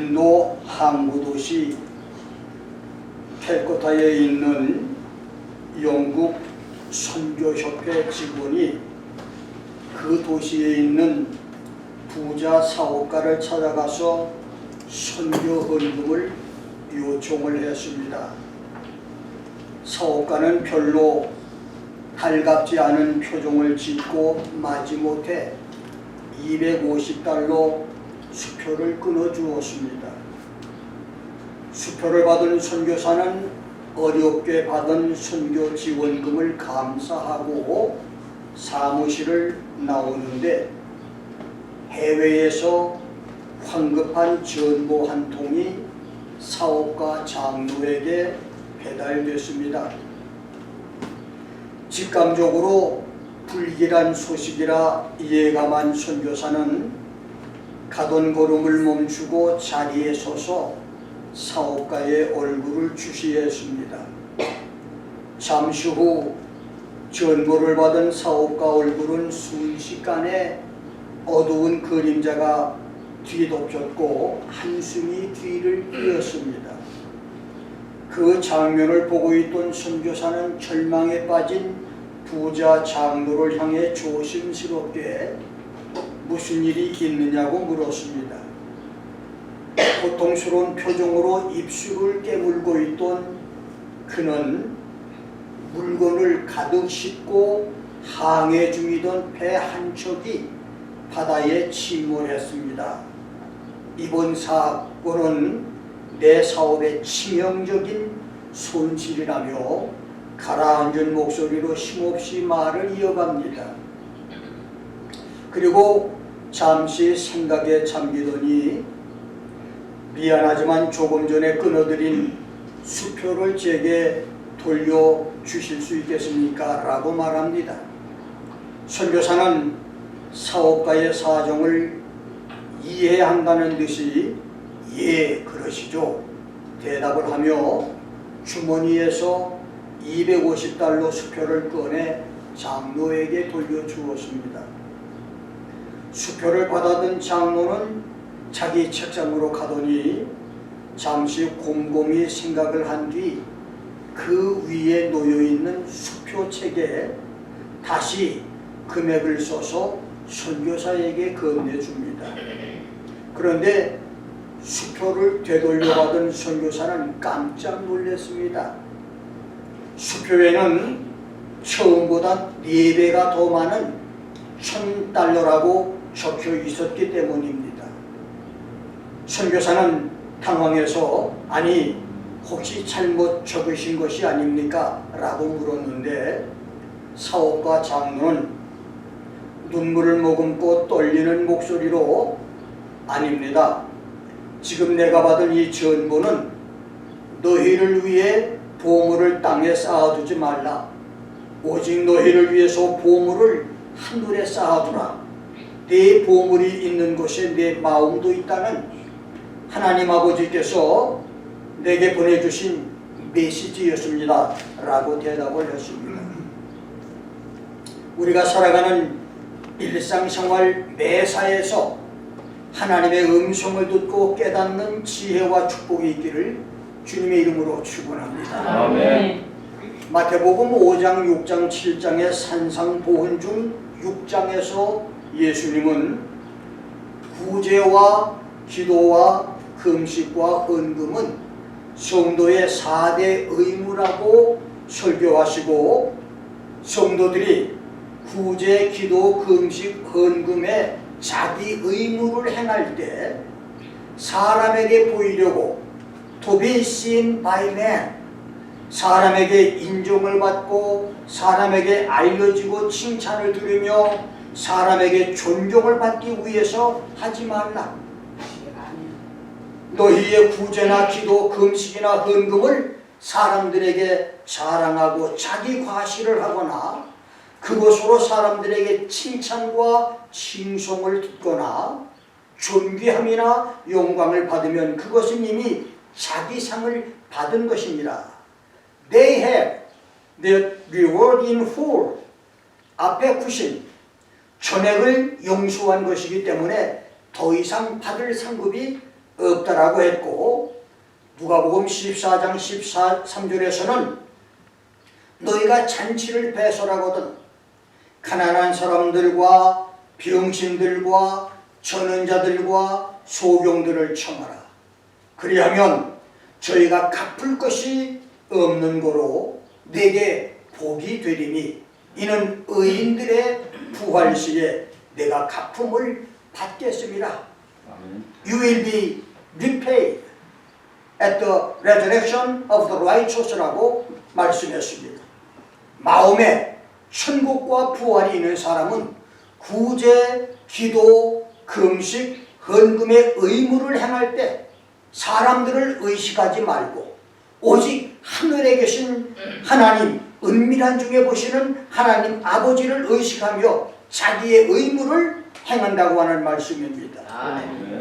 인도 항구 도시 캘커타에 있는 영국 선교협회 직원이 그 도시에 있는 부자 사업가를 찾아가서 선교 헌금을 요청을 했습니다. 사업가는 별로 달갑지 않은 표정을 짓고 마지못해 $250 수표를 끊어주었습니다. 수표를 받은 선교사는 어렵게 받은 선교 지원금을 감사하고 사무실을 나오는데 해외에서 황급한 전보 한 통이 사업가 장로에게 배달됐습니다. 직감적으로 불길한 소식이라 예감한 선교사는 가던 걸음을 멈추고 자리에 서서 사업가의 얼굴을 주시했습니다. 잠시 후 전보를 받은 사업가 얼굴은 순식간에 어두운 그림자가 뒤덮였고 한숨이 뒤를 이었습니다. 그 장면을 보고 있던 선교사는 절망에 빠진 부자 장로를 향해 조심스럽게 무슨 일이 있느냐고 물었습니다. 고통스러운 표정으로 입술을 깨물고 있던 그는 물건을 가득 싣고 항해 중이던 배 한 척이 바다에 침몰했습니다. 이번 사건은 내 사업에 치명적인 손실이라며 가라앉은 목소리로 힘없이 말을 이어갑니다. 그리고 잠시 생각에 잠기더니 미안하지만 조금 전에 끊어드린 수표를 제게 돌려주실 수 있겠습니까? 라고 말합니다. 선교사는 사업가의 사정을 이해한다는 듯이 예, 그러시죠. 대답을 하며 주머니에서 $250 수표를 꺼내 장로에게 돌려주었습니다. 수표를 받아든 장로는 자기 책상으로 가더니 잠시 곰곰이 생각을 한 뒤 그 위에 놓여있는 수표책에 다시 금액을 써서 선교사에게 건네줍니다. 그런데 수표를 되돌려받은 선교사는 깜짝 놀랐습니다. 수표에는 처음보다 4배가 더 많은 $1,000라고 적혀 있었기 때문입니다. 선교사는 당황해서 아니 혹시 잘못 적으신 것이 아닙니까? 라고 물었는데 사업가 장로는 눈물을 머금고 떨리는 목소리로 아닙니다. 지금 내가 받은 이 전보는 너희를 위해 보물을 땅에 쌓아두지 말라. 오직 너희를 위해서 보물을 하늘에 쌓아두라. 네 보물이 있는 곳에 내 마음도 있다는 하나님 아버지께서 내게 보내주신 메시지였습니다. 라고 대답을 했습니다. 우리가 살아가는 일상생활 매사에서 하나님의 음성을 듣고 깨닫는 지혜와 축복이 있기를 주님의 이름으로 축원합니다. 아멘. 마태복음 5장, 6장, 7장의 산상보훈 중 6장에서 예수님은 구제와 기도와 금식과 헌금은 성도의 4대 의무라고 설교하시고 성도들이 구제, 기도, 금식, 헌금에 자기 의무를 행할 때 사람에게 보이려고 to be seen by man, 사람에게 인정을 받고 사람에게 알려지고 칭찬을 들으며 사람에게 존경을 받기 위해서 하지 말라. 너희의 구제나 기도, 금식이나 헌금을 사람들에게 자랑하고 자기 과시를 하거나 그것으로 사람들에게 칭찬과 칭송을 듣거나 존귀함이나 영광을 받으면 그것은 이미 자기 상을 받은 것입니다. They have their reward in full. 앞에 구신 전액을 용서한 것이기 때문에 더 이상 받을 상급이 없다라고 했고, 누가복음 14장 13절에서는 너희가 잔치를 배설하거든 가난한 사람들과 병신들과 전원 자들과 소경들을 청하라. 그리하면 저희가 갚을 것이 없는 거로 내게 복이 되리니 이는 의인들의 부활시에 내가 갚음을 받겠습니다. You will be repaid at the resurrection of the righteous라고 말씀했습니다. 마음에 천국과 부활이 있는 사람은 구제, 기도, 금식, 헌금의 의무를 행할 때 사람들을 의식하지 말고 오직 하늘에 계신 하나님, 은밀한 중에 보시는 하나님 아버지를 의식하며 자기의 의무를 행한다고 하는 말씀입니다.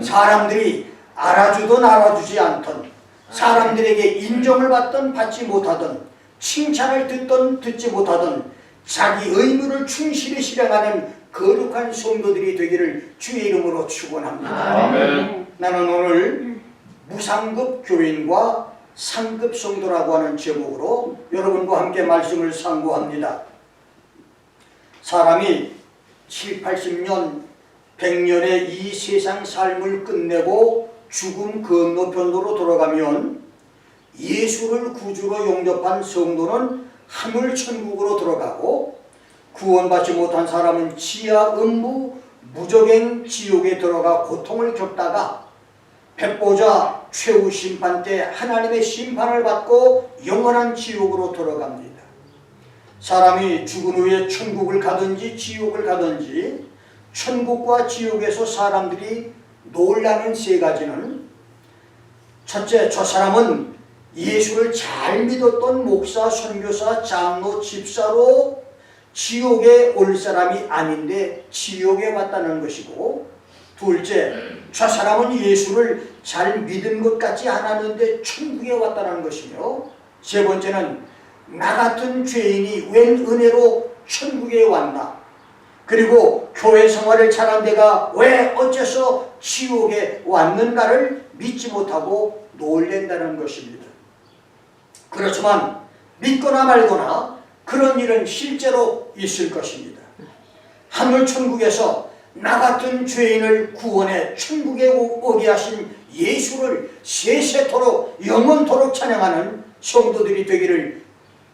사람들이 알아주든 알아주지 않든, 사람들에게 인정을 받든 받지 못하든, 칭찬을 듣든 듣지 못하든 자기 의무를 충실히 실행하는 거룩한 성도들이 되기를 주의 이름으로 축원합니다. 나는 오늘 무상급 교인과 상급 성도라고 하는 제목으로 여러분과 함께 말씀을 상고합니다. 사람이 7, 80년, 100년의 이 세상 삶을 끝내고 죽음 건너편으로 돌아가면 예수를 구주로 영접한 성도는 하늘 천국으로 들어가고, 구원받지 못한 사람은 지하 음부 무적행 지옥에 들어가 고통을 겪다가 백보자 최후 심판 때 하나님의 심판을 받고 영원한 지옥으로 들어갑니다. 사람이 죽은 후에 천국을 가든지 지옥을 가든지 천국과 지옥에서 사람들이 놀라는 세 가지는, 첫째, 저 사람은 예수를 잘 믿었던 목사, 선교사, 장로, 집사로 지옥에 올 사람이 아닌데 지옥에 왔다는 것이고, 둘째, 저 사람은 예수를 잘 믿은 것 같지 않았는데 천국에 왔다는 것이며, 세 번째는 나 같은 죄인이 웬 은혜로 천국에 왔나, 그리고 교회 생활을 잘한 데가 왜 어째서 지옥에 왔는가를 믿지 못하고 놀랜다는 것입니다. 그렇지만 믿거나 말거나 그런 일은 실제로 있을 것입니다. 하늘 천국에서 나 같은 죄인을 구원해 천국에 오게 하신 예수를 세세토록 영원토록 찬양하는 성도들이 되기를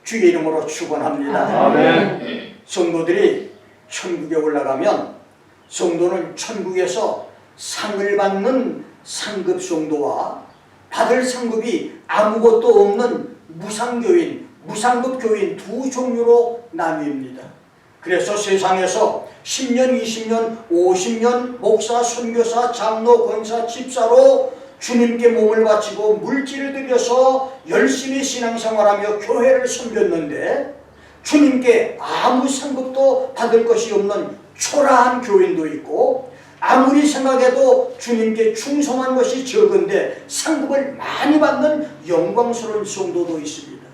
주의 이름으로 축원합니다. 아멘. 성도들이 천국에 올라가면 성도는 천국에서 상을 받는 상급 성도와 받을 상급이 아무것도 없는 무상교인, 무상급 교인 두 종류로 나뉩니다. 그래서 세상에서 10년, 20년, 50년 목사, 선교사, 장로, 권사, 집사로 주님께 몸을 바치고 물질을 들여서 열심히 신앙생활하며 교회를 섬겼는데 주님께 아무 상급도 받을 것이 없는 초라한 교인도 있고, 아무리 생각해도 주님께 충성한 것이 적은데 상급을 많이 받는 영광스러운 성도도 있습니다.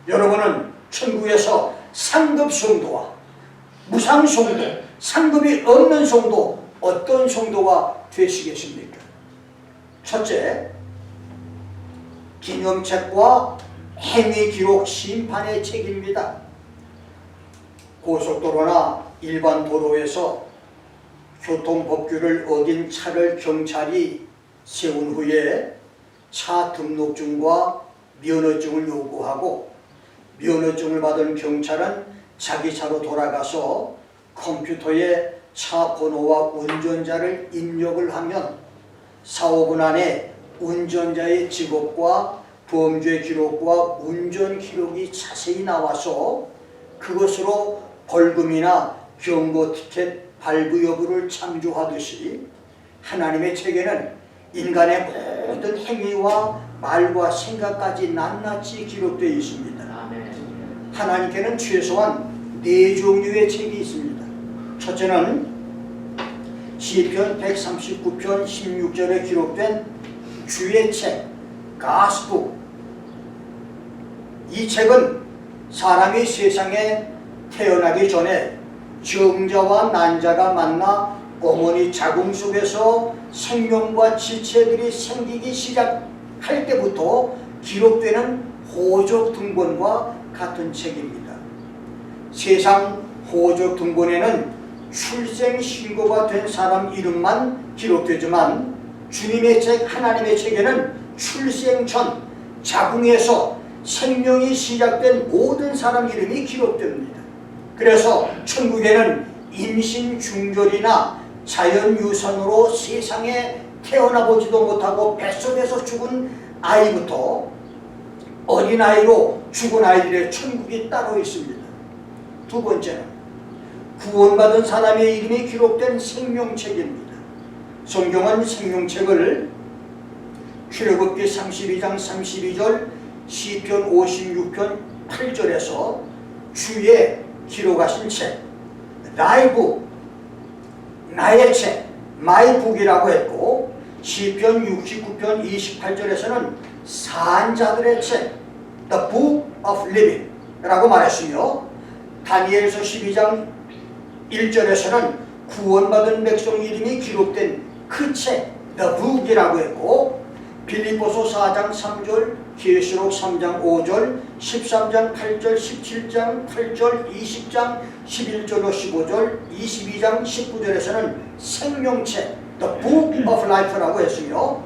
여러분은 천국에서 상급 성도와 무상 성도, 상급이 없는 성도, 어떤 성도가 되시겠습니까? 첫째, 기념책과 행위 기록 심판의 책입니다. 고속도로나 일반 도로에서 교통법규를 어긴 차를 경찰이 세운 후에 차 등록증과 면허증을 요구하고, 면허증을 받은 경찰은 자기 차로 돌아가서 컴퓨터에 차 번호와 운전자를 입력을 하면 4, 5분 안에 운전자의 직업과 범죄 기록과 운전 기록이 자세히 나와서 그것으로 벌금이나 경고 티켓 발부 여부를 참조하듯이 하나님의 책에는 인간의 모든 행위와 말과 생각까지 낱낱이 기록되어 있습니다. 하나님께는 최소한 4종류의 책이 있습니다. 첫째는 시편 139편 16절에 기록된 주의 책, 가스북. 이 책은 사람이 세상에 태어나기 전에 정자와 난자가 만나 어머니 자궁 속에서 생명과 지체들이 생기기 시작할 때부터 기록되는 호적 등본과 같은 책입니다. 세상 호적 등본에는 출생 신고가 된 사람 이름만 기록되지만 주님의 책, 하나님의 책에는 출생 전 자궁에서 생명이 시작된 모든 사람 이름이 기록됩니다. 그래서 천국에는 임신 중절이나 자연유산으로 세상에 태어나보지도 못하고 뱃속에서 죽은 아이부터 어린아이로 죽은 아이들의 천국이 따로 있습니다. 두 번째는 구원받은 사람의 이름이 기록된 생명책입니다. 성경은 생명책을 출애굽기 32장 32절, 시편 56편 8절에서 주의 기록하신 책, 나의 북, 나의 책, 마이 북이라고 했고, 시편 69편 28절에서는 산자들의 책, The Book of Living 라고 말했으며, 다니엘서 12장 1절에서는 구원받은 백성 이름이 기록된 그 책, The Book이라고 했고, 빌립보서 4장 3절, 계시록 3장 5절, 13장 8절, 17장 8절, 20장 11절로 15절, 22장 19절에서는 생명책 The Book of Life라고 했으며,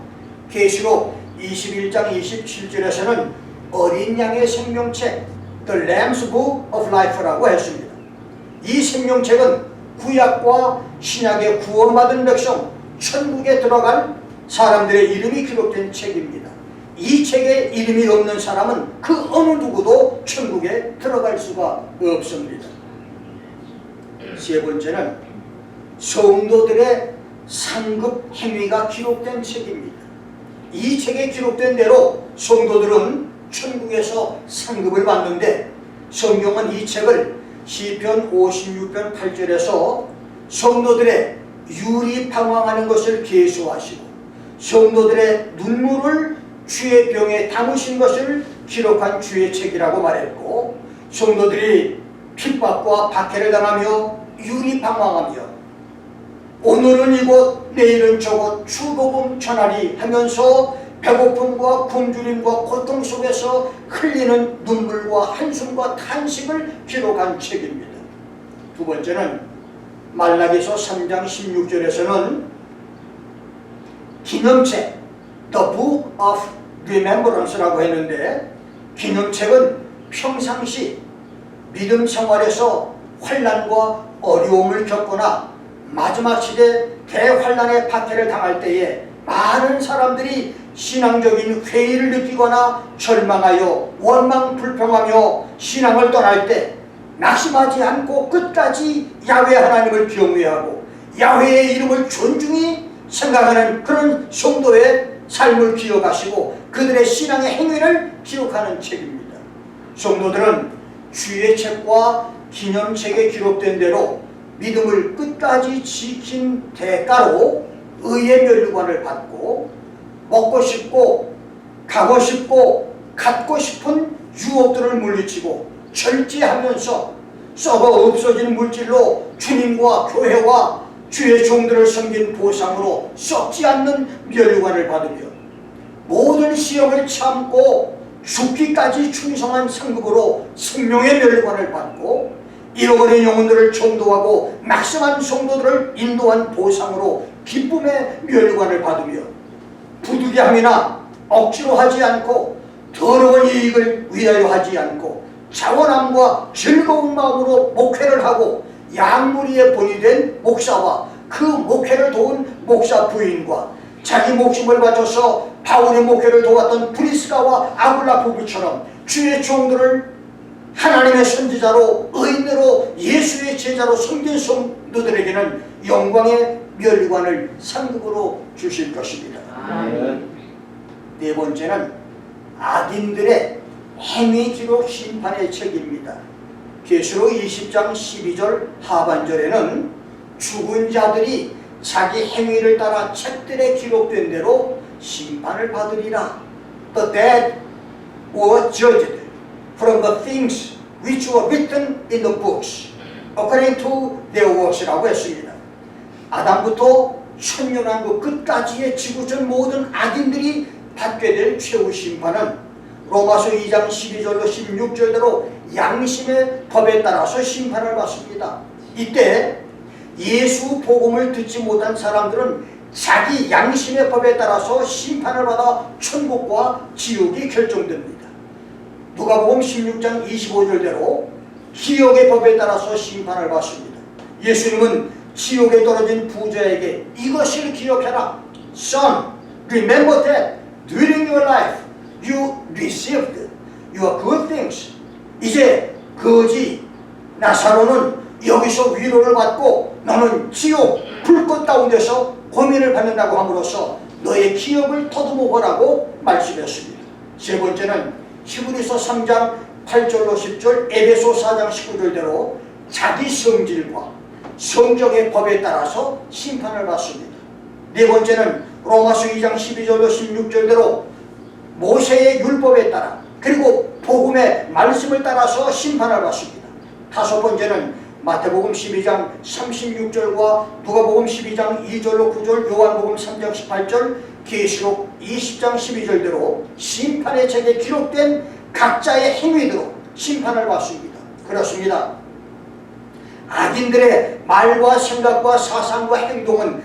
계시록 21장 27절에서는 어린 양의 생명책 The Lamb's Book of Life라고 했습니다. 이 생명책은 구약과 신약의 구원받은 백성, 천국에 들어갈 사람들의 이름이 기록된 책입니다. 이 책에 이름이 없는 사람은 그 어느 누구도 천국에 들어갈 수가 없습니다. 세 번째는 성도들의 상급 행위가 기록된 책입니다. 이 책에 기록된 대로 성도들은 천국에서 상급을 받는데, 성경은 이 책을 시편 56편 8절에서 성도들의 유리방황하는 것을 계수하시고 성도들의 눈물을 주의 병에 담으신 것을 기록한 주의 책이라고 말했고, 성도들이 핍박과 박해를 당하며 유리방황하며 오늘은 이곳 내일은 저곳 주복음 전하리 하면서 배고픔과 굶주림과 고통 속에서 흘리는 눈물과 한숨과 탄식을 기록한 책입니다. 두 번째는 말라기서 3장 16절에서는 기념책 The Book of Remembrance라고 했는데, 기념책은 평상시 믿음 생활에서 환난과 어려움을 겪거나 마지막 시대 대환난의 박해를 당할 때에 많은 사람들이 신앙적인 회의를 느끼거나 절망하여 원망 불평하며 신앙을 떠날 때 낙심하지 않고 끝까지 야훼 하나님을 경외하고 야훼의 이름을 존중히 생각하는 그런 성도의 삶을 기억하시고 그들의 신앙의 행위를 기록하는 책입니다. 성도들은 주의 책과 기념책에 기록된 대로 믿음을 끝까지 지킨 대가로 의의 면류관을 받고 먹고 싶고 가고 싶고 갖고 싶은 유혹들을 물리치고 절제하면서 썩어 없어진 물질로 주님과 교회와 주의 종들을 섬긴 보상으로 썩지 않는 면류관을 받으며 모든 시험을 참고 죽기까지 충성한 상급으로 생명의 면류관을 받고 잃어버린 영혼들을 전도하고 낙심한 성도들을 인도한 보상으로 기쁨의 면류관을 받으며 부득이함이나 억지로 하지 않고 더러운 이익을 위하여 하지 않고 자원함과 즐거운 마음으로 목회를 하고 양무리의 본이 된 목사와 그 목회를 도운 목사 부인과 자기 목숨을 바쳐서 바울의 목회를 도왔던 브리스가와 아굴라 부부처럼 주의 종들을 하나님의 선지자로 의인으로 예수의 제자로 섬긴 성도들에게는 영광의 면류관을 상급으로 주실 것입니다. 네 번째는 악인들의 행위 기록 심판의 책입니다. 계시록 20장 12절 하반절에는 죽은 자들이 자기 행위를 따라 책들에 기록된 대로 심판을 받으리라. The dead were judged from the things which were written in the books according to their works라고 했습니다. 아담부터 천년왕국 끝까지의 지구촌 모든 악인들이 받게 될 최후 심판은 로마서 2장 12절로 16절대로 양심의 법에 따라서 심판을 받습니다. 이때 예수 복음을 듣지 못한 사람들은 자기 양심의 법에 따라서 심판을 받아 천국과 지옥이 결정됩니다. 누가복음 16장 25절대로 기억의 법에 따라서 심판을 받습니다. 예수님은 지옥에 떨어진 부자에게 이것을 기억해라. Son, remember that during your life you received your good things. 이제 거지 나사로는 여기서 위로를 받고 너는 지옥 불꽃 가운데서 고민을 받는다고 함으로써 너의 기억을 더듬어 보라고 말씀했습니다. 세 번째는 히브리서 3장 8절로 10절, 에베소 4장 19절대로 자기 성질과 성경의 법에 따라서 심판을 받습니다. 네 번째는 로마서 2장 12절로 16절대로 모세의 율법에 따라 그리고 복음의 말씀을 따라서 심판을 받습니다. 다섯 번째는 마태복음 12장 36절과 누가복음 12장 2절로 9절, 요한복음 3장 18절, 계시록 20장 12절대로 심판의 책에 기록된 각자의 행위대로 심판을 받습니다. 그렇습니다. 악인들의 말과 생각과 사상과 행동은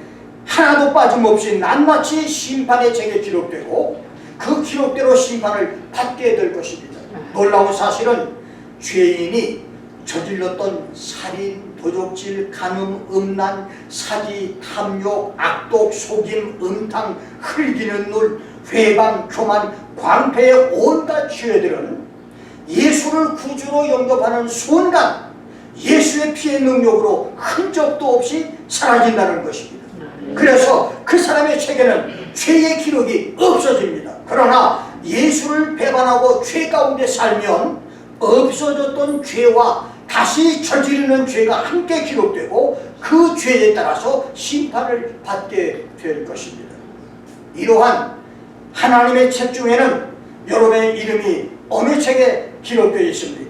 하나도 빠짐없이 낱낱이 심판의 책에 기록되고 그 기록대로 심판을 받게 될 것입니다. 놀라운 사실은 죄인이 저질렀던 살인, 도적질, 간음, 음란, 사기, 탐욕, 악독, 속임, 음탕, 흘기는 눈, 회방, 교만, 광패의 온갖 죄들은 예수를 구주로 영접하는 순간 예수의 피의 능력으로 흔적도 없이 사라진다는 것입니다. 그래서 그 사람의 책에는 죄의 기록이 없어집니다. 그러나 예수를 배반하고 죄 가운데 살면 없어졌던 죄와 다시 저지르는 죄가 함께 기록되고 그 죄에 따라서 심판을 받게 될 것입니다. 이러한 하나님의 책 중에는 여러분의 이름이 어느 책에 기록되어 있습니까?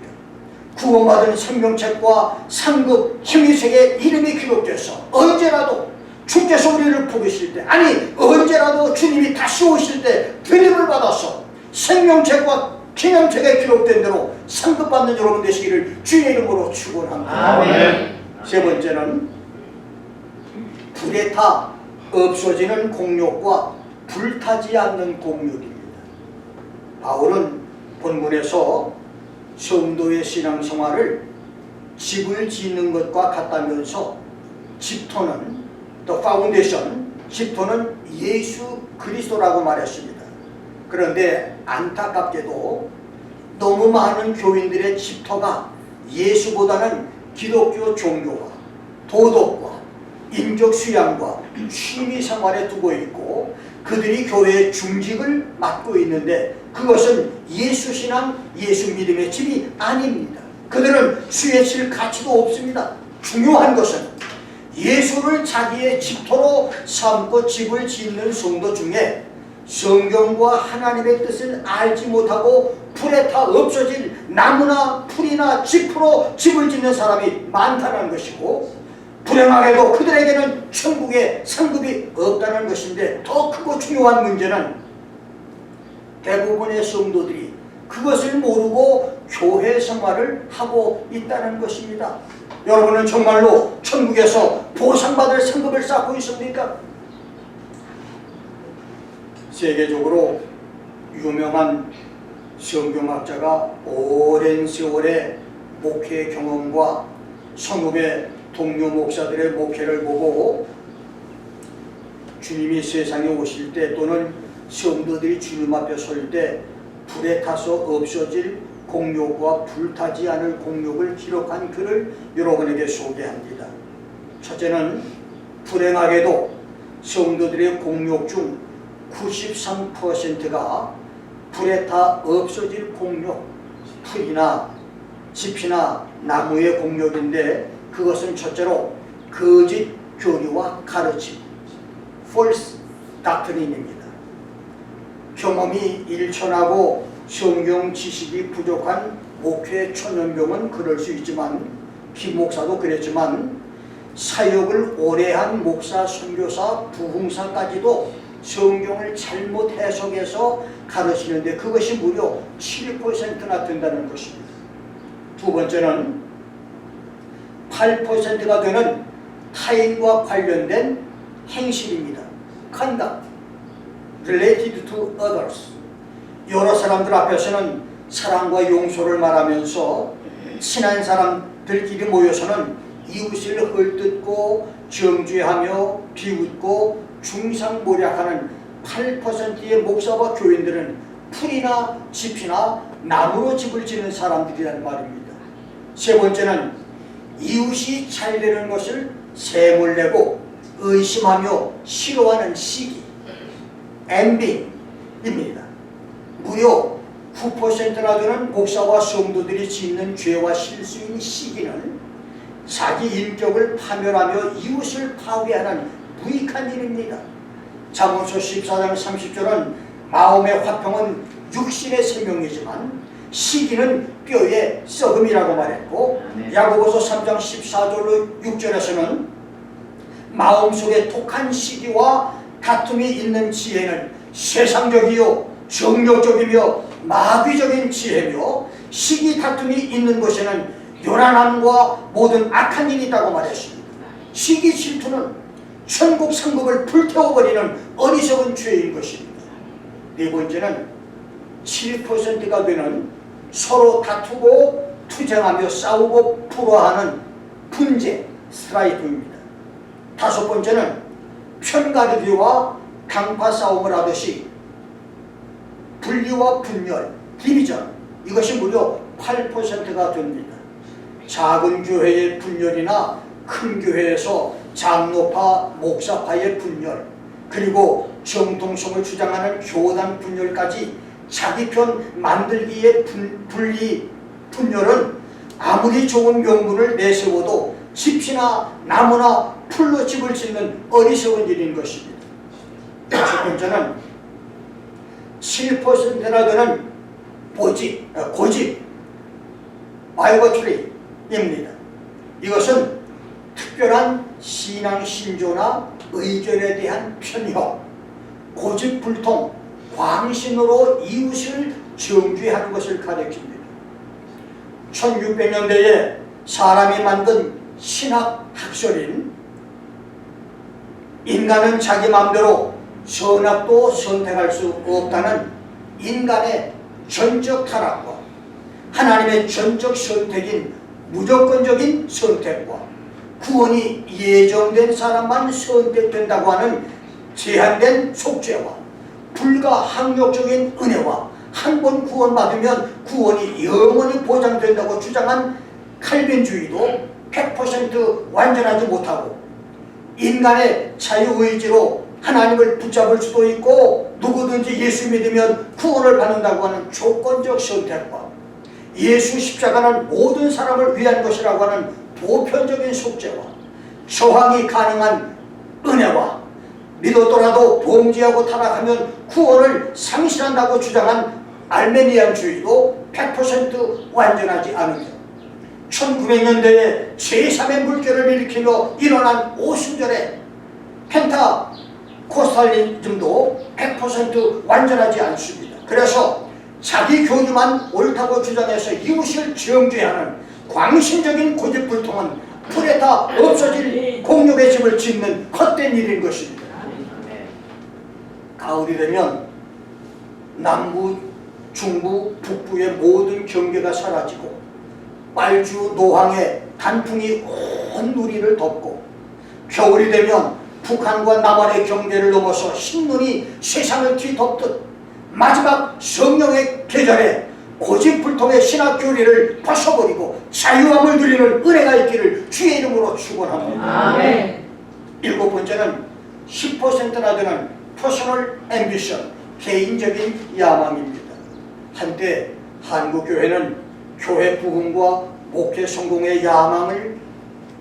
구원받은 생명책과 상급 힘의책에 이름이 기록돼서 언제라도 주께서 우리를 부르실 때, 아니 언제라도 주님이 다시 오실 때 부름을 받아서 생명책과 기념책에 기록된 대로 상급받는 여러분 되시기를 주의 이름으로 축원합니다. 아멘. 세 번째는 불에 타 없어지는 공욕과 불타지 않는 공욕입니다. 바울은 본문에서 성도의 신앙생활을 집을 짓는 것과 같다면서 집토는 the foundation, 집토는 예수 그리스도라고 말했습니다. 그런데 안타깝게도 너무 많은 교인들의 집터가 예수보다는 기독교 종교와 도덕과 인적 수양과 취미 생활에 두고 있고 그들이 교회의 중직을 맡고 있는데 그것은 예수 신앙, 예수 믿음의 집이 아닙니다. 그들은 수에 칠 가치도 없습니다. 중요한 것은 예수를 자기의 집터로 삼고 집을 짓는 성도 중에 성경과 하나님의 뜻을 알지 못하고 불에 타 없어질 나무나 풀이나 짚으로 집을 짓는 사람이 많다는 것이고 불행하게도 그들에게는 천국에 상급이 없다는 것인데 더 크고 중요한 문제는 대부분의 성도들이 그것을 모르고 교회 생활을 하고 있다는 것입니다. 여러분은 정말로 천국에서 보상받을 상급을 쌓고 있습니까? 세계적으로 유명한 성경학자가 오랜 세월의 목회 경험과 성읍의 동료 목사들의 목회를 보고 주님이 세상에 오실 때 또는 성도들이 주님 앞에 설 때 불에 타서 없어질 공욕과 불타지 않을 공욕을 기록한 글을 여러분에게 소개합니다. 첫째는 불행하게도 성도들의 공욕 중 93%가 불에 타 없어질 공욕, 풀이나 짚이나 나무의 공욕인데 그것은 첫째로 거짓 교리와 가르침, false doctrine입니다. 경험이 일천하고 성경 지식이 부족한 목회 초년병은 그럴 수 있지만 김 목사도 그랬지만 사역을 오래 한 목사, 선교사, 부흥사까지도 성경을 잘못 해석해서 가르치는데 그것이 무려 7%나 된다는 것입니다. 두 번째는 8%가 되는 타인과 관련된 행실입니다. conduct related to others. 여러 사람들 앞에서는 사랑과 용서를 말하면서 친한 사람들끼리 모여서는 이웃을 헐뜯고 정죄하며 비웃고 중상모략하는 8%의 목사와 교인들은 풀이나 집이나 나무로 집을 짓는 사람들이란 말입니다. 세 번째는 이웃이 잘 되는 것을 세물내고 의심하며 싫어하는 시기, envy입니다. 무려 9%나 되는 목사와 성도들이 짓는 죄와 실수인 시기는 자기 인격을 파멸하며 이웃을 파괴하는 무익한 일입니다. 잠언서 14장 30절은 마음의 화평은 육신의 생명이지만 시기는 뼈의 썩음이라고 말했고, 야고보서 3장 14절로 6절에서는 마음속에 독한 시기와 다툼이 있는 지혜는 세상적이요 정력적이며 마귀적인 지혜며, 시기 다툼이 있는 곳에는 요란함과 모든 악한 일이 있다고 말했습니다. 시기 질투는 천국 상급을 불태워버리는 어리석은 죄인 것입니다. 네 번째는 7%가 되는 서로 다투고 투쟁하며 싸우고 불화하는 분쟁, 스트라이프입니다. 다섯 번째는 편가르기와 강파 싸움을 하듯이 분리와 분열, 디비전, 이것이 무려 8%가 됩니다. 작은 교회의 분열이나 큰 교회에서 장로파, 목사파의 분열, 그리고 정통성을 주장하는 교단 분열까지 자기 편 만들기의 분열은 아무리 좋은 명분을 내세워도 집이나 나무나 풀로 집을 짓는 어리석은 일인 것입니다. 첫 번째는 7%나 되는 고집, 바이버트리입니다. 이것은 특별한 신앙 신조나 의견에 대한 편협, 고집불통, 광신으로 이웃을 정죄하는 것을 가리킵니다. 1600년대에 사람이 만든 신학 학설인 인간은 자기 마음대로 선악도 선택할 수 없다는 인간의 전적 타락과 하나님의 전적 선택인 무조건적인 선택과 구원이 예정된 사람만 선택된다고 하는 제한된 속죄와 불가항력적인 은혜와 한 번 구원받으면 구원이 영원히 보장된다고 주장한 칼빈주의도 100% 완전하지 못하고, 인간의 자유의지로 하나님을 붙잡을 수도 있고 누구든지 예수 믿으면 구원을 받는다고 하는 조건적 선택과 예수 십자가는 모든 사람을 위한 것이라고 하는 보편적인 속죄와 저항이 가능한 은혜와 믿었더라도 범죄하고 타락하면 구원을 상실한다고 주장한 알메니안주의도 100% 완전하지 않으며, 1900년대에 제3의 물결을 일으키며 일어난 오순절의 펜타코스탈리즘도 100% 완전하지 않습니다. 그래서 자기 교주만 옳다고 주장해서 이웃을 정죄하는 광신적인 고집불통은 불에 다 없어질 공룡의 집을 짓는 헛된 일인 것입니다. 가을이 되면 남부, 중부, 북부의 모든 경계가 사라지고 빨주, 노항의 단풍이 온 누리를 덮고, 겨울이 되면 북한과 남한의 경계를 넘어서 흰눈이 세상을 뒤덮듯 마지막 성령의 계절에 고집불통의 신학 교리를 벗어버리고 자유함을 누리는 은혜가 있기를 주의 이름으로 축원합니다. 아멘. 일곱 번째는 10%나 되는 퍼스널 앰비션, 개인적인 야망입니다. 한때 한국교회는 교회 부흥과 목회 성공의 야망을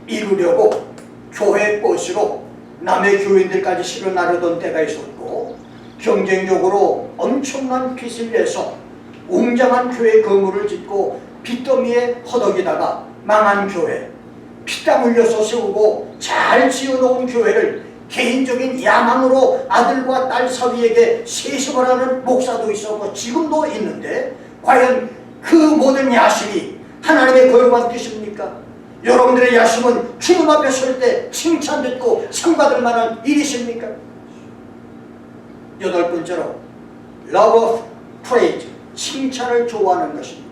이루려고 교회 버스로 남의 교인들까지 실어 나르던 때가 있었고, 경쟁적으로 엄청난 빚을 내서 웅장한 교회 건물을 짓고 빚더미에 허덕이다가 망한 교회, 피땀 흘려서 세우고 잘 지어놓은 교회를 개인적인 야망으로 아들과 딸 사위에게 세습을 하는 목사도 있었고 지금도 있는데, 과연 그 모든 야심이 하나님의 거룩한 뜻입니까? 여러분들의 야심은 주님 앞에 설 때 칭찬 듣고 상 받을 만한 일이십니까? 여덟 번째로 love of praise, 칭찬을 좋아하는 것입니다.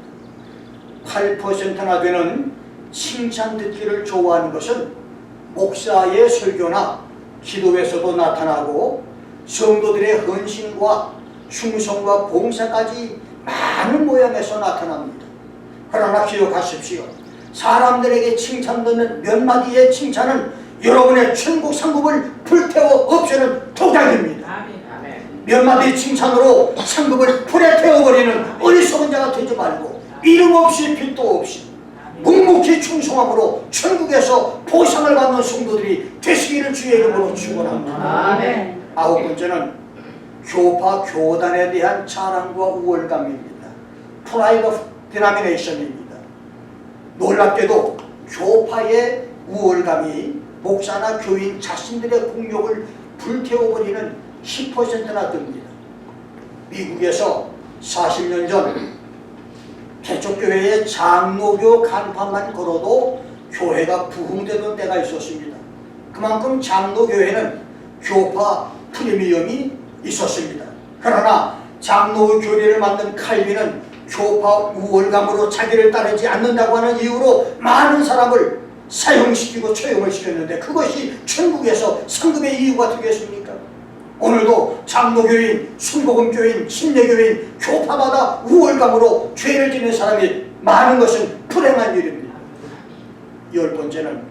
8%나 되는 칭찬 듣기를 좋아하는 것은 목사의 설교나 기도에서도 나타나고 성도들의 헌신과 충성과 봉사까지 많은 모양에서 나타납니다. 그러나 기억하십시오. 사람들에게 칭찬 듣는 몇 마디의 칭찬은 여러분의 천국 상급을 불태워 없애는 도장입니다. 몇 마디의 칭찬으로 상급을 불에 태워버리는 어리석은 자가 되지 말고 이름 없이 빚도 없이 묵묵히 충성함으로 천국에서 보상을 받는 성도들이 되시기를 주의 이름으로 축원합니다. 아홉 번째는 교파 교단에 대한 자랑과 우월감입니다. Pride of denomination입니다. 놀랍게도 교파의 우월감이 목사나 교인 자신들의 공력을 불태워버리는 10%나 듭니다. 미국에서 40년 전 개척교회의 장로교 간판만 걸어도 교회가 부흥되던 때가 있었습니다. 그만큼 장로교회는 교파 프리미엄이 있었습니다. 그러나 장로의 교리를 만든 칼빈은 교파 우월감으로 자기를 따르지 않는다고 하는 이유로 많은 사람을 사형시키고 처형을 시켰는데 그것이 천국에서 상급의 이유가 되겠습니까? 오늘도 장로교인, 순복음교인, 침례교인, 교파마다 우월감으로 죄를 짓는 사람이 많은 것은 불행한 일입니다. 열 번째는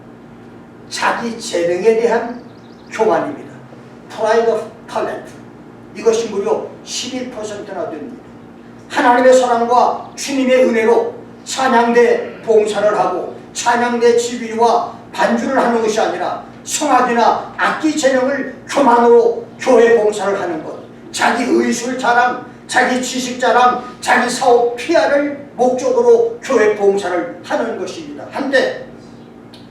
자기 재능에 대한 교만입니다. Pride of talent. 이것이 무려 11%나 됩니다. 하나님의 사랑과 주님의 은혜로 찬양대 봉사를 하고 찬양대 지휘와 반주를 하는 것이 아니라 성악이나 악기 재능을 교만으로 교회 봉사를 하는 것, 자기 의술 자랑, 자기 지식 자랑, 자기 사업 PR을 목적으로 교회 봉사를 하는 것입니다. 한데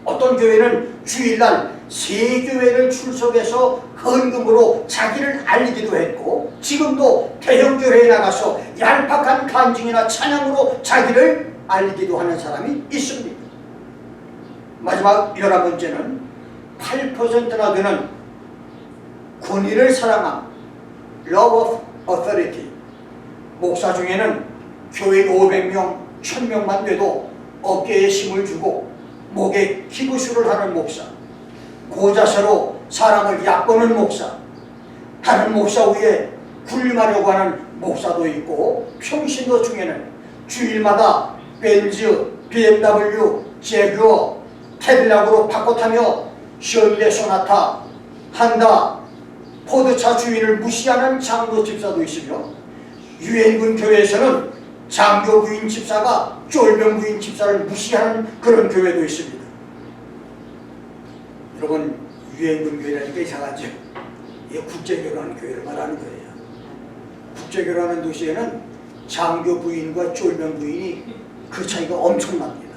어떤 교회는 주일날 세 교회를 출석해서 헌금으로 자기를 알리기도 했고 지금도 대형교회에 나가서 얄팍한 간증이나 찬양으로 자기를 알리기도 하는 사람이 있습니다. 마지막 11번째는 8%나 되는 권위를 사랑함, love of authority. 목사 중에는 교인 500명, 1000명만 돼도 어깨에 힘을 주고 목에 기부수를 하는 목사, 고자세로 사람을 얕보는 목사, 다른 목사 위에 군림하려고 하는 목사도 있고 평신도 중에는 주일마다 벤츠, BMW, 제규어, 캐딜락으로 바꿔 타며 셜레 소나타, 한다, 포드차 주인을 무시하는 장로 집사도 있으며 유엔군 교회에서는 장교 부인 집사가 쫄병 부인 집사를 무시하는 그런 교회도 있습니다. 여러분, 유엔군 교회라니까 이상하죠? 이게 국제결혼하는 교회를 말하는 거예요. 국제결혼하는 도시에는 장교 부인과 쫄병 부인이 그 차이가 엄청납니다.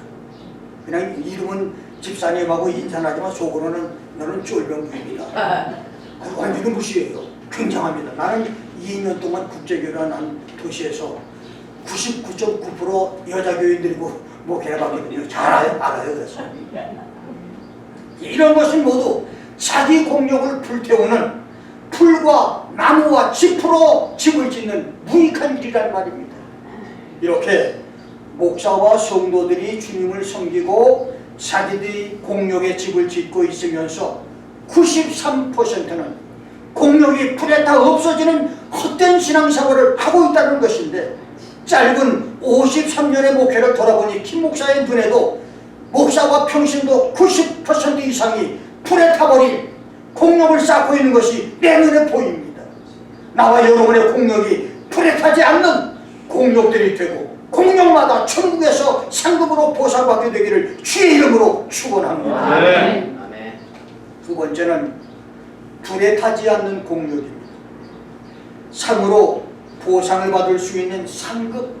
그냥 이름은 집사님하고 인사하지만 속으로는 너는 쫄병 부인이다. 완전히 무시해요. 굉장합니다. 나는 2년 동안 국제결혼한 도시에서 99.9% 여자 교인들이고 목회해봤거든요. 잘 알아요. 그래서 이런 것은 모두 자기 공력을 불태우는 풀과 나무와 짚으로 집을 짓는 무익한 일이란 말입니다. 이렇게 목사와 성도들이 주님을 섬기고 자기들이 공력의 집을 짓고 있으면서 93%는 공력이 불에 다 없어지는 헛된 신앙생활을 하고 있다는 것인데, 짧은 53년의 목회를 돌아보니 김 목사의 눈에도 목사와 평신도 90% 이상이 불에 타버린 공력을 쌓고 있는 것이 내 눈에 보입니다. 나와 여러분의 공력이 불에 타지 않는 공력들이 되고 공력마다 천국에서 상급으로 보상받게 되기를 주의 이름으로 축원합니다. 아멘. 두 번째는 불에 타지 않는 공력입니다. 상으로 보상을 받을 수 있는 상급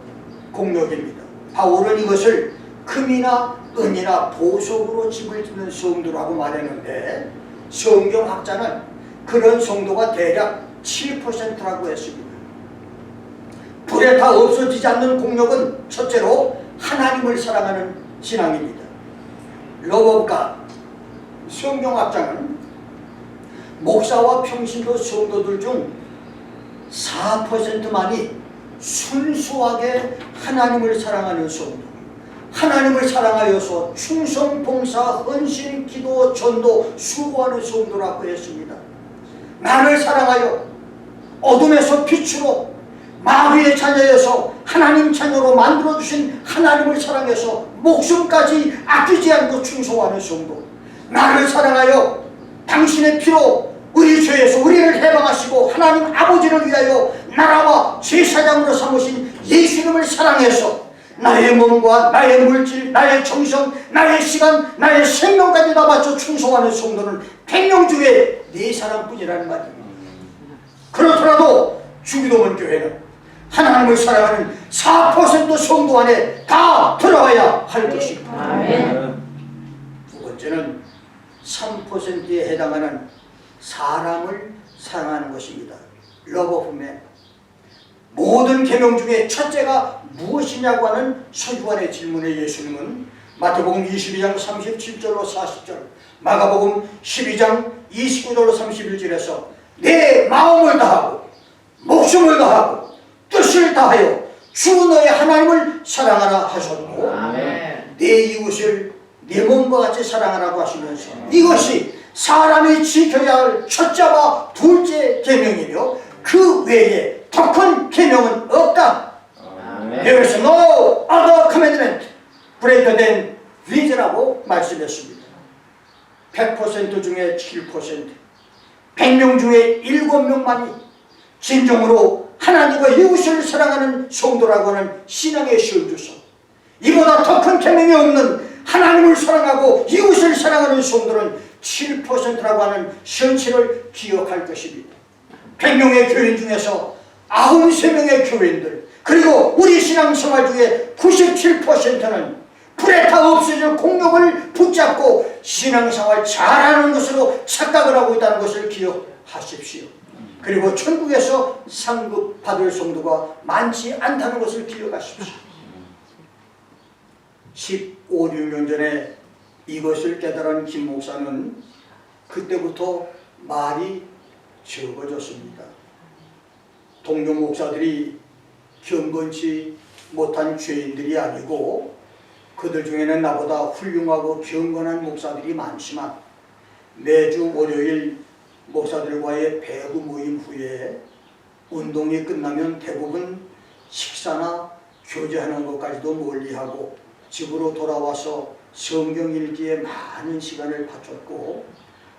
공력입니다. 바울은 이것을 금이나 은이나 보석으로 집을 짓는 성도라고 말했는데 성경학자는 그런 성도가 대략 7%라고 했습니다. 불에 다 없어지지 않는 공력은 첫째로 하나님을 사랑하는 신앙입니다. 러버가 성경학자는 목사와 평신도 성도들 중 4%만이 순수하게 하나님을 사랑하는 성도, 하나님을 사랑하여서 충성, 봉사, 헌신, 기도, 전도, 수고하는 성도라고 했습니다. 나를 사랑하여 어둠에서 빛으로 마귀의 자녀여서 하나님 자녀로 만들어주신 하나님을 사랑해서 목숨까지 아끼지 않고 충성하는 성도, 나를 사랑하여 당신의 피로 우리 죄에서 우리를 해방하시고 하나님 아버지를 위하여 나라와 제사장으로 삼으신 예수님을 사랑해서 나의 몸과 나의 물질, 나의 정성, 나의 시간, 나의 생명까지 다 바쳐 충성하는 성도는 100명 중에 4사람뿐이라는 말입니다. 그렇더라도 주기도문 교회는 하나님을 사랑하는 4% 성도 안에 다 들어가야 할 것입니다. 두 번째는 3%에 해당하는 사람을 사랑하는 것입니다. Love of man. 모든 계명 중에 첫째가 무엇이냐고 하는 서기관의 질문에 예수님은 마태복음 22장 37절로 40절, 마가복음 12장 29절로 31절에서 내 마음을 다하고 목숨을 다하고 뜻을 다하여 주 너의 하나님을 사랑하라 하셨고 내 이웃을 내 몸과 같이 사랑하라고 하시면서 이것이 사람이 지켜야 할 첫째와 둘째 계명이며 그 외에 더 큰 계명은 없다. There is no other commandment greater than thes라고 말씀했습니다. 100% 중에 7%, 100명 중에 7명만이 진정으로 하나님과 이웃을 사랑하는 성도라고 하는 신앙의 시험주소, 이보다 더 큰 계명이 없는 하나님을 사랑하고 이웃을 사랑하는 성도는 7%라고 하는 현실을 기억할 것입니다. 100명의 교인 중에서 93명의 교인들, 그리고 우리 신앙생활 중에 97%는 불에 다 없어질 공력을 붙잡고 신앙생활 잘하는 것으로 착각을 하고 있다는 것을 기억하십시오. 그리고 천국에서 상급 받을 성도가 많지 않다는 것을 기억하십시오. 15, 16년 전에 이것을 깨달은 김 목사는 그때부터 말이 적어졌습니다. 동료 목사들이 경건치 못한 죄인들이 아니고 그들 중에는 나보다 훌륭하고 경건한 목사들이 많지만 매주 월요일 목사들과의 배구 모임 후에 운동이 끝나면 대부분 식사나 교제하는 것까지도 멀리하고 집으로 돌아와서 성경 읽기에 많은 시간을 바쳤고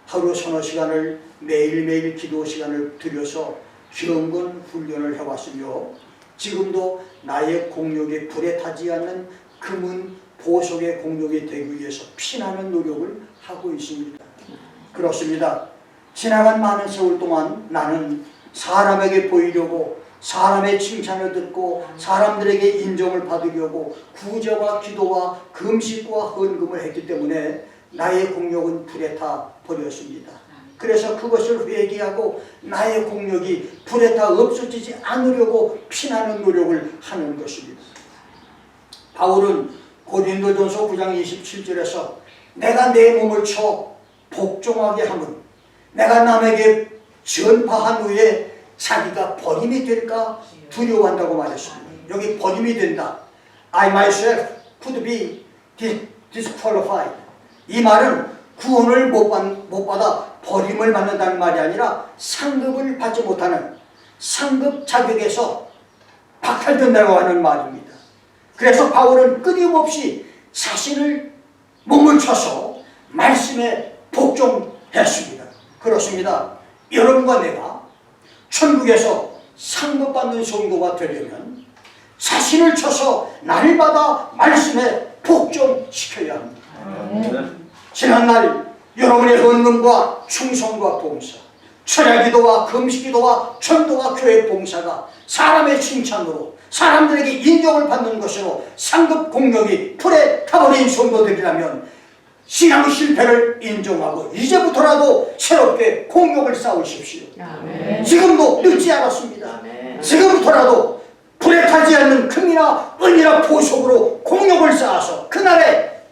하루 서너 시간을 매일매일 기도 시간을 들여서 경건 훈련을 해왔으며 지금도 나의 공력이 불에 타지 않는 금은 보석의 공력이 되기 위해서 피나는 노력을 하고 있습니다. 그렇습니다. 지나간 많은 세월 동안 나는 사람에게 보이려고, 사람의 칭찬을 듣고 사람들에게 인정을 받으려고 구제와 기도와 금식과 헌금을 했기 때문에 나의 공력은 불에 타 버렸습니다. 그래서 그것을 회개하고 나의 공력이 불에 타 없어지지 않으려고 피나는 노력을 하는 것입니다. 바울은 고린도전서 9장 27절에서 내가 내 몸을 쳐 복종하게 함은 내가 남에게 전파한 후에 자기가 버림이 될까 두려워한다고 말했습니다. 여기 버림이 된다. I myself could be disqualified. 이 말은 구원을 못 받아 버림을 받는다는 말이 아니라 상급을 받지 못하는 상급 자격에서 박탈된다고 하는 말입니다. 그래서 바울은 끊임없이 자신을 몸을 쳐서 말씀에 복종했습니다. 그렇습니다. 여러분과 내가 천국에서 상급받는 성도가 되려면 자신을 쳐서 날마다 말씀에 복종시켜야 합니다. 지난날 여러분의 헌금과 충성과 봉사, 철야기도와 금식기도와 전도와 교회 봉사가 사람의 칭찬으로 사람들에게 인정을 받는 것으로 상급 공력이 불에 타버린 성도들이라면 신앙 실패를 인정하고 이제부터라도 새롭게 공력을 쌓으십시오. 아멘. 지금도 늦지 않았습니다. 아멘. 지금부터라도 불에 타지 않는 금이나 은이나 보석으로 공력을 쌓아서 그날에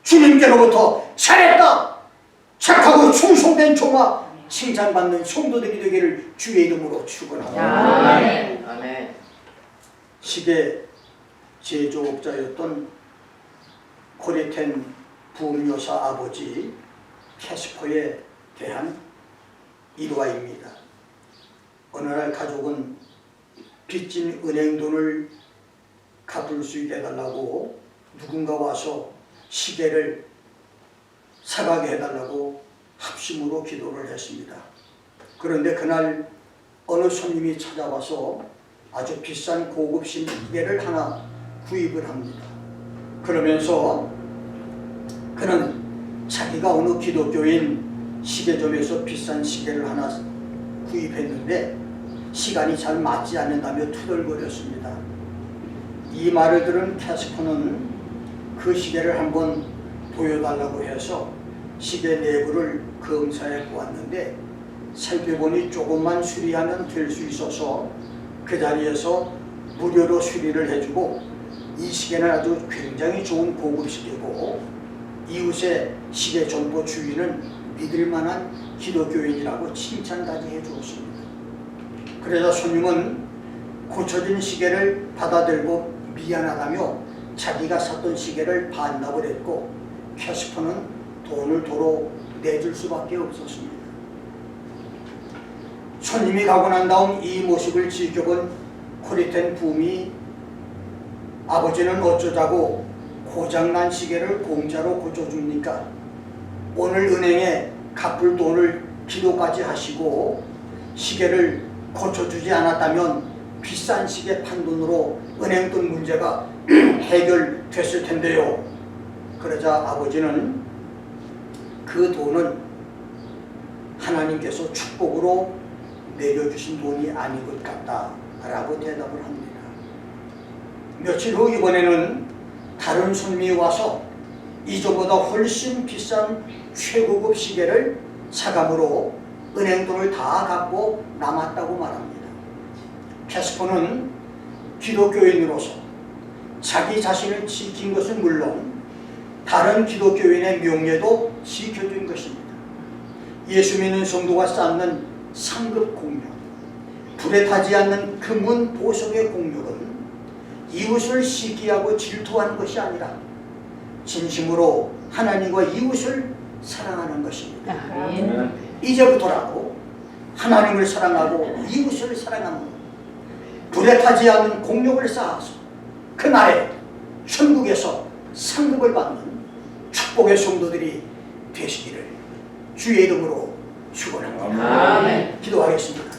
주님께로부터 잘했다, 착하고 충성된 종아 칭찬받는 성도들이 되기를 주의 이름으로 축원합니다. 아멘. 아멘. 시계 제조업자였던 코리텐 부음여사 아버지 캐스퍼에 대한 일화입니다. 어느 날 가족은 빚진 은행 돈을 갚을 수 있게 해달라고 누군가 와서 시계를 사가게 해달라고 합심으로 기도를 했습니다. 그런데 그날 어느 손님이 찾아와서 아주 비싼 고급 시계를 하나 구입을 합니다. 그러면서 그는 자기가 어느 기독교인 시계점에서 비싼 시계를 하나 구입했는데 시간이 잘 맞지 않는다며 투덜거렸습니다. 이 말을 들은 캐스퍼는 그 시계를 한번 보여달라고 해서 시계 내부를 검사해 보았는데 살펴보니 조금만 수리하면 될 수 있어서 그 자리에서 무료로 수리를 해주고 이 시계는 아주 굉장히 좋은 고급 시계고 이웃의 시계 점포 주인은 믿을만한 기독교인이라고 칭찬까지 해주었습니다. 그러자 손님은 고쳐진 시계를 받아들고 미안하다며 자기가 샀던 시계를 반납을 했고 캐스퍼는 돈을 도로 내줄 수밖에 없었습니다. 손님이 가고 난 다음 이 모습을 지켜본 코리텐 부음이 아버지는 어쩌자고 고장난 시계를 공짜로 고쳐줍니까? 오늘 은행에 갚을 돈을 기도까지 하시고 시계를 고쳐주지 않았다면 비싼 시계 판 돈으로 은행돈 문제가 해결됐을 텐데요. 그러자 아버지는 그 돈은 하나님께서 축복으로 내려주신 돈이 아닌 것 같다 라고 대답을 합니다. 며칠 후 이번에는 다른 손님이 와서 이전보다 훨씬 비싼 최고급 시계를 사감으로 은행돈을 다 갚고 남았다고 말합니다. 캐스퍼는 기독교인으로서 자기 자신을 지킨 것은 물론 다른 기독교인의 명예도 지켜준 것입니다. 예수 믿는 성도가 쌓는 상급 공력, 불에 타지 않는 금은 보석의 공력은 이웃을 시기하고 질투하는 것이 아니라 진심으로 하나님과 이웃을 사랑하는 것입니다. 아멘. 이제부터라도 하나님을 사랑하고 이웃을 사랑하는 불에 타지 않는 공력을 쌓아서 그날에 천국에서 상급을 받는 축복의 성도들이 되시기를 주의 이름으로 축원합니다. 아멘. 기도하겠습니다.